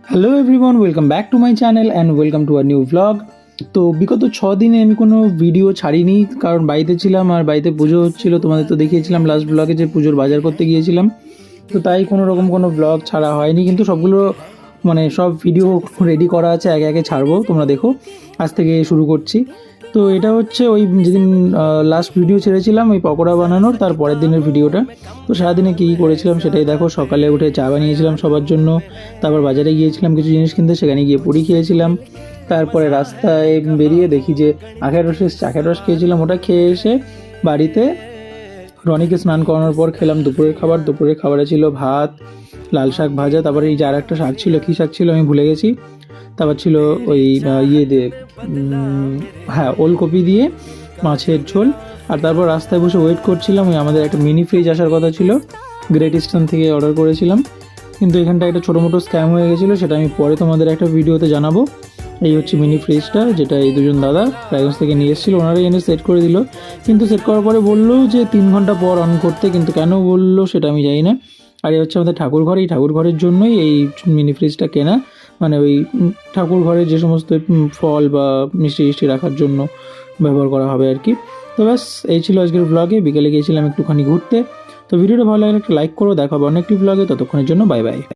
Hello everyone, welcome back to my channel and welcome to our new vlog. তো বিগত 6 দিনে আমি কোনো ভিডিও ছাড়িনি, কারণ বাড়িতে ছিলাম আর বাড়িতে পুজো হচ্ছিলো। তোমাদের তো দেখিয়েছিলাম লাস্ট ব্লগে যে পুজোর বাজার করতে গিয়েছিলাম, তো তাই কোনো রকম কোনো ব্লগ ছাড়া হয়নি। কিন্তু সবগুলো সব ভিডিও রেডি করা আছে, একে একে ছাড়বো, তোমরা দেখো। আজ থেকে শুরু করছি। তো এটা হচ্ছে ওই যেদিন লাস্ট ভিডিও ছেড়েছিলাম ওই পকোড়া বানানোর তার পরের দিনের ভিডিওটা। তো সারাদিনে কী কী করেছিলাম সেটাই দেখো। সকালে উঠে চা বানিয়েছিলাম সবার জন্য, তারপর বাজারে গিয়েছিলাম কিছু জিনিস কিনতে, সেখানে গিয়ে পুরি খেয়েছিলাম। তারপরে রাস্তায় বেরিয়ে দেখি যে আখের রস খেয়েছিলাম, ওটা খেয়ে এসে বাড়িতে রনিকে স্নান করানোর পর খেলাম দুপুরের খাবার। দুপুরের খাবারে ছিল ভাত, লাল শাক ভাজা, তারপরে এই যে আর একটা শাক ছিল, কী শাক ছিল আমি ভুলে গেছি। তারপর ছিল ওই ওলকপি দিয়ে মাছের ঝোল। আর তারপর রাস্তায় বসে ওয়েট করছিলাম। ওই আমাদের একটা মিনি ফ্রিজ আসার কথা ছিল, গ্রেট ইস্টার্ন থেকে অর্ডার করেছিলাম, কিন্তু এখানটা একটা ছোটো মোটো স্ক্যাম হয়ে গেছিলো, সেটা আমি পরে তোমাদের একটা ভিডিওতে জানাবো। এই হচ্ছে মিনি ফ্রিজটা, যেটা এই দুজন দাদা রায়গঞ্জ থেকে নিয়ে এসেছিলো, ওনারাই এনে সেট করে দিল। কিন্তু সেট করার পরে বললো যে 3 ঘন্টা পর অন করতে, কিন্তু কেন বললো সেটা আমি জানি না। আর এই হচ্ছে আমাদের ঠাকুর ঘর, এই ঠাকুর ঘরের জন্যই এই মিনি ফ্রিজটা কেনা, ওই ঠাকুর ঘরে যে সমস্ত ফল বা মিষ্টি মিষ্টি রাখার জন্য ব্যবহার করা হবে আর কি। তো ব্যাস এই ছিল আজকের ব্লগে। বিকেলে গিয়েছিলাম একটুখানি ঘুরতে। তো ভিডিওটা ভালো লাগলে একটা লাইক করো, দেখা হবে অনেকটি ব্লগে। ততক্ষণের জন্য বাই বাই।